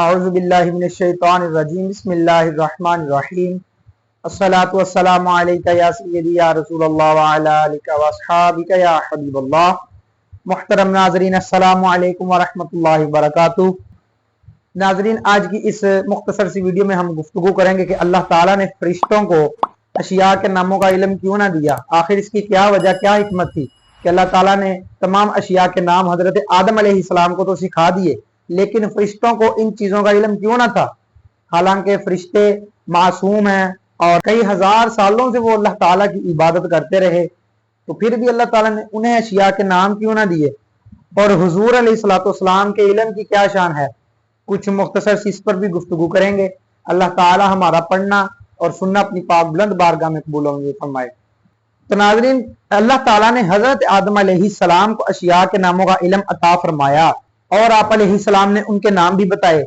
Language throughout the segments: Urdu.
اعوذ باللہ من الشیطان الرجیم بسم اللہ الرحمن الرحیم الصلاۃ والسلام علیک یا سیدی یا رسول اللہ وعلی آلک واصحابک یا حبیب اللہ۔ محترم ناظرین السلام علیکم ورحمۃ اللہ وبرکاتہ۔ ناظرین، آج کی اس مختصر سی ویڈیو میں ہم گفتگو کریں گے کہ اللہ تعالیٰ نے فرشتوں کو اشیاء کے ناموں کا علم کیوں نہ دیا، آخر اس کی کیا وجہ، کیا حکمت تھی کہ اللہ تعالیٰ نے تمام اشیاء کے نام حضرت آدم علیہ السلام کو تو سکھا دیے، لیکن فرشتوں کو ان چیزوں کا علم کیوں نہ تھا؟ حالانکہ فرشتے معصوم ہیں اور کئی ہزار سالوں سے وہ اللہ تعالیٰ کی عبادت کرتے رہے، تو پھر بھی اللہ تعالیٰ نے انہیں اشیاء کے نام کیوں نہ دیے؟ اور حضور علیہ الصلوۃ والسلام کے علم کی کیا شان ہے؟ کچھ مختصر سی اس پر بھی گفتگو کریں گے۔ اللہ تعالیٰ ہمارا پڑھنا اور سننا اپنی پاک بلند بارگاہ میں قبول فرمائے۔ تو ناظرین، اللہ تعالیٰ نے حضرت آدم علیہ السلام کو اشیاء کے ناموں کا علم عطا فرمایا اور آپ علیہ السلام نے ان کے نام بھی بتائے،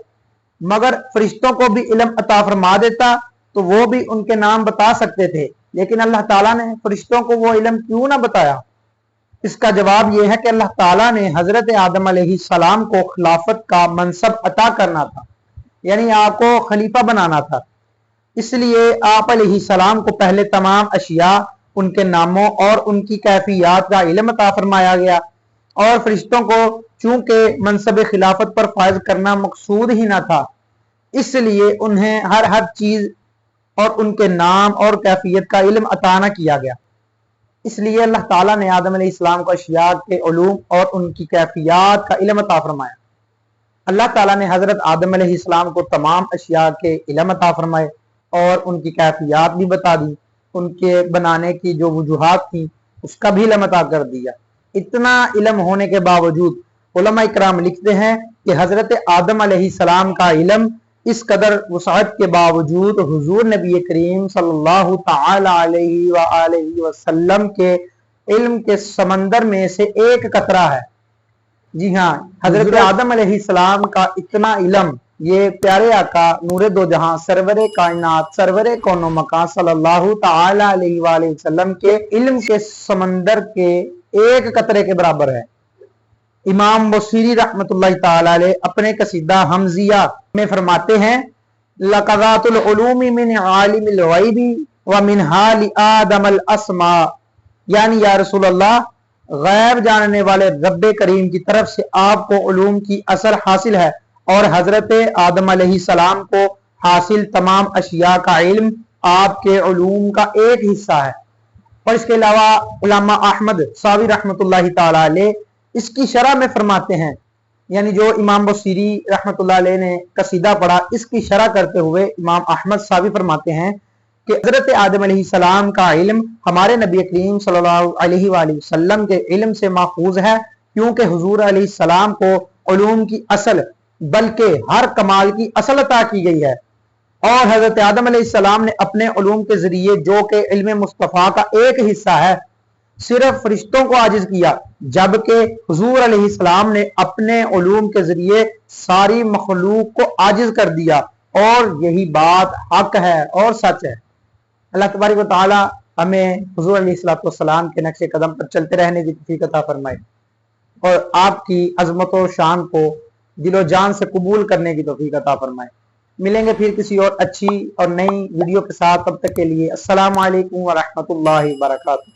مگر فرشتوں کو بھی علم عطا فرما دیتا تو وہ بھی ان کے نام بتا سکتے تھے، لیکن اللہ تعالیٰ نے فرشتوں کو وہ علم کیوں نہ بتایا؟ اس کا جواب یہ ہے کہ اللہ تعالیٰ نے حضرت آدم علیہ السلام کو خلافت کا منصب عطا کرنا تھا، یعنی آپ کو خلیفہ بنانا تھا۔ اس لیے آپ علیہ السلام کو پہلے تمام اشیاء، ان کے ناموں اور ان کی کیفیات کا علم عطا فرمایا گیا، اور فرشتوں کو چونکہ منصب خلافت پر فائز کرنا مقصود ہی نہ تھا، اس لیے انہیں ہر چیز اور ان کے نام اور کیفیت کا علم عطا نہ کیا گیا۔ اس لیے اللہ تعالیٰ نے آدم علیہ السلام کو اشیاء کے علوم اور ان کی کیفیات کا علم عطا فرمایا۔ اللہ تعالیٰ نے حضرت آدم علیہ السلام کو تمام اشیاء کے علم عطا فرمائے اور ان کی کیفیات بھی بتا دی، ان کے بنانے کی جو وجوہات تھیں اس کا بھی علم عطا کر دیا۔ اتنا علم ہونے کے باوجود علماء کرام لکھتے ہیں کہ حضرت آدم علیہ السلام کا علم اس قدر وسعت کے باوجود حضور نبی کریم صلی اللہ تعالی علیہ وآلہ وسلم کے علم کے سمندر میں سے ایک قطرہ ہے۔ جی ہاں، حضرت آدم علیہ السلام کا اتنا علم، یہ پیارے آقا نور دو جہاں سرور کائنات سرور کون و مکان صلی اللہ تعالی علیہ وآلہ وسلم کے علم کے سمندر کے ایک قطرے کے برابر ہے۔ امام بصیری رحمت اللہ تعالی علیہ اپنے قصیدہ حمزیہ میں فرماتے ہیں: لَقَذَاتُ الْعُلُومِ مِنْ عَالِمِ الْغَيْبِ وَمِنْهَا لِآدَمَ الْأَسْمَاءِ، یعنی یا رسول اللہ، غیب جاننے والے رب کریم کی طرف سے آپ کو علوم کی اصل حاصل ہے، اور حضرت آدم علیہ السلام کو حاصل تمام اشیاء کا علم آپ کے علوم کا ایک حصہ ہے۔ اور اس کے علاوہ علامہ احمد صاوی رحمت اللہ تعالی علیہ اس کی شرح میں فرماتے ہیں، یعنی جو امام بصیری رحمت اللہ علیہ نے قصیدہ پڑھا، اس کی شرح کرتے ہوئے امام احمد صاوی فرماتے ہیں کہ حضرت آدم علیہ السلام کا علم ہمارے نبی کریم صلی اللہ علیہ وآلہ وسلم کے علم سے ماخوذ ہے، کیونکہ حضور علیہ السلام کو علوم کی اصل بلکہ ہر کمال کی اصل عطا کی گئی ہے، اور حضرت آدم علیہ السلام نے اپنے علوم کے ذریعے، جو کہ علم مصطفیٰ کا ایک حصہ ہے، صرف فرشتوں کو عاجز کیا، جبکہ حضور علیہ السلام نے اپنے علوم کے ذریعے ساری مخلوق کو عاجز کر دیا، اور یہی بات حق ہے اور سچ ہے۔ اللہ تبارک و تعالی ہمیں حضور علیہ السلام کے نقش قدم پر چلتے رہنے کی توفیق عطا فرمائے، اور آپ کی عظمت و شان کو دل و جان سے قبول کرنے کی توفیق عطا فرمائے۔ ملیں گے پھر کسی اور اچھی اور نئی ویڈیو کے ساتھ، تب تک کے لیے السلام علیکم ورحمۃ اللہ وبرکاتہ۔